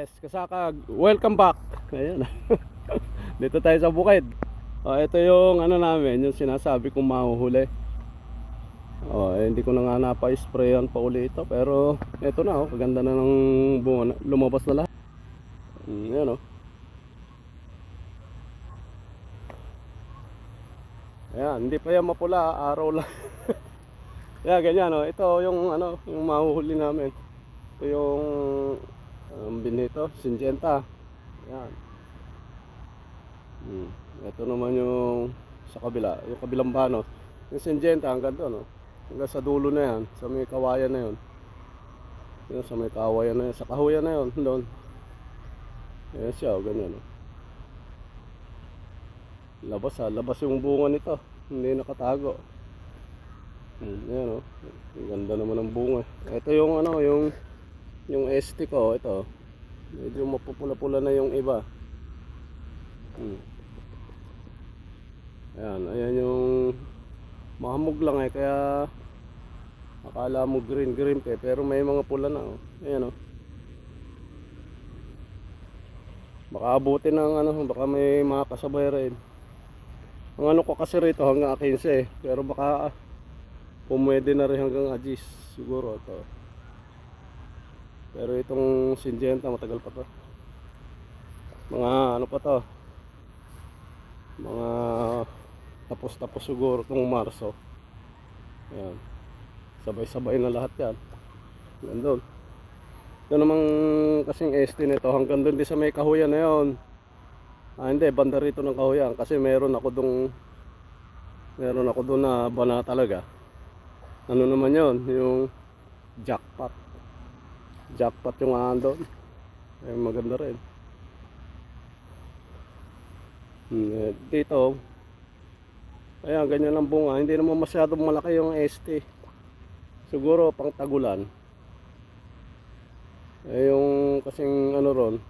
Yes, kasakag. Welcome back. Ayan. Dito tayo sa bukid. Ito yung ano namin, yung sinasabi kong mahuhuli. Hindi ko na nga napa-sprayan pa uli ito, pero ito na kaganda na ng bunga. Lumabas na lahat. Ayan Ayan, hindi pa yan mapula, araw lang. Kaya ganyan ito yung yung mahuhuli namin. Ito yung binito, Syngenta. Ayan. Ito naman yung sa kabila, yung kabilang bano. Yung Syngenta hanggang doon hanggang sa dulo na yan, sa may kawayan na yun. Yun sa may kawayan na yun, sa kahuyan na yun, doon. Ayan siya, ganyan Labas labas yung bunga nito. Hindi nakatago. Ayan ang ganda naman ng bunga. Ito yung yung ST ko, ito. Medyo mapupula-pula na yung iba. Ayan yung mahamog lang kaya akala mo green pa pero may mga pula na Ayan Baka abutin ng baka may mga kasabay rin. Ang ko kasi rito hanggang 15 pero baka pumwede na rin hanggang Agis siguro ito. Pero itong Syngenta matagal pa to. Mga pa to. Mga tapos siguro itong Marso. Ayan. Sabay-sabay na lahat yan. Nandun. Ito namang kasing ST nito hanggang doon din sa may kahuyan na yun. Hindi, banda rito ng kahuyan kasi meron ako doon na bana talaga. Ano naman yun? Yung jackpot yung andon. Maganda rin. Dito ayan, ganyan ang bunga. Hindi naman masyadong malaki yung ST. Siguro pang tagulan. Yung kasing ron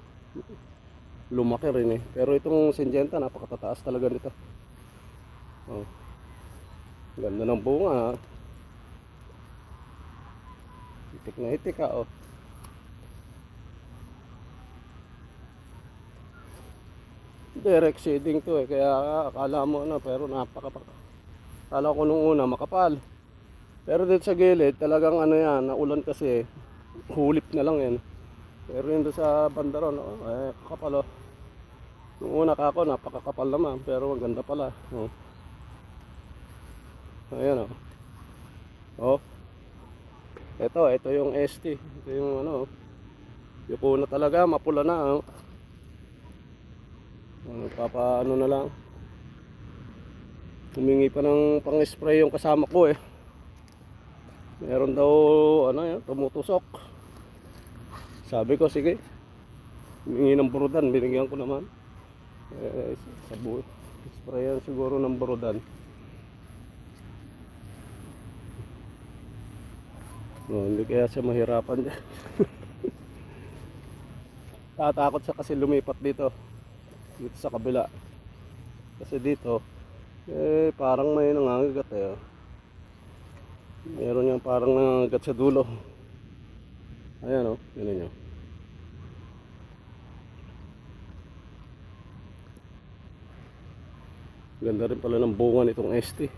lumaki rin pero itong Syngenta napakatataas talaga nito. Ganda ng bunga hitik na hitik direct shading to kaya akala mo pero akala ko nung una makapal, pero dito sa gilid talagang yan, naulan kasi hulip na lang yan. Pero yun doon sa bandaron kakapal nung una kako napakakapal naman pero ang ganda pala. Ayan ito yung ST, ito yung yung kuna talaga mapula na papaano na lang, humingi pa ng pang spray yung kasama ko meron daw tumutusok. Sabi ko sige, humingi ng burudan, binigyan ko naman sprayan siguro ng burudan. Hindi kaya siya mahirapan dyan. Tatakot siya kasi lumipat dito sa kabila kasi dito parang may nangangagat meron yung parang nangangagat sa dulo. Ayan yun nyo. Ganda rin pala ng bunga nitong ST.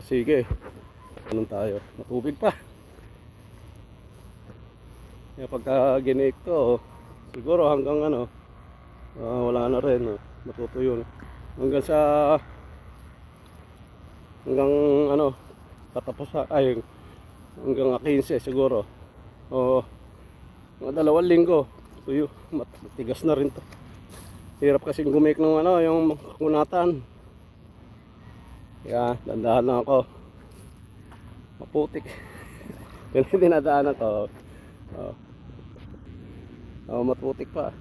Sige, anong tayo, matubig pa pagka giniik to siguro hanggang wala na rin matutuyo hanggang tatapos hanggang 15 siguro mga 2 linggo tuyo. Matigas na rin to, hirap kasi gumik ng yung kunatan kaya dandahan lang ako, maputik. Ganun dinadaanan to matutik pa.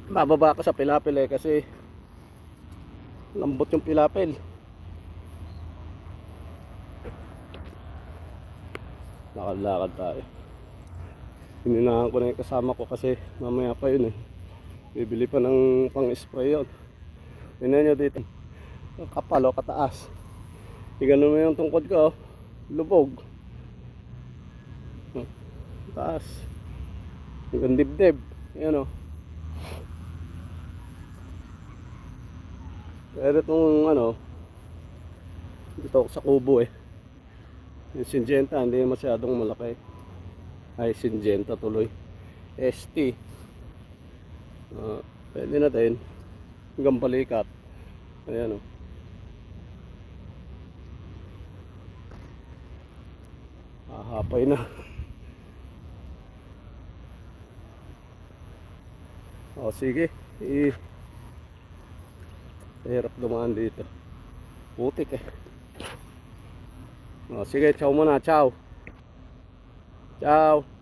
Bababa ako sa pilapil kasi lambot yung pilapil. Lakad-lakad tayo. Hininahan ko na yung kasama ko kasi mamaya pa yun bibili pa ng pang spray yun. Tingnan nyo dito, kapal kataas. Tingnan mo yung tungkod ko lubog. Taas. Hanggang dibdib. Yan o. Pero itong ano, dito ako sa kubo eh. Yung Syngenta, hindi masyadong malaki. Ay, Syngenta tuloy. ST. Pwede natin. Hanggang balikat. Ayan o. Hahapay na. O sige. Hirap dumaan dito. Putik eh. O sige, ciao muna. Ciao. Ciao.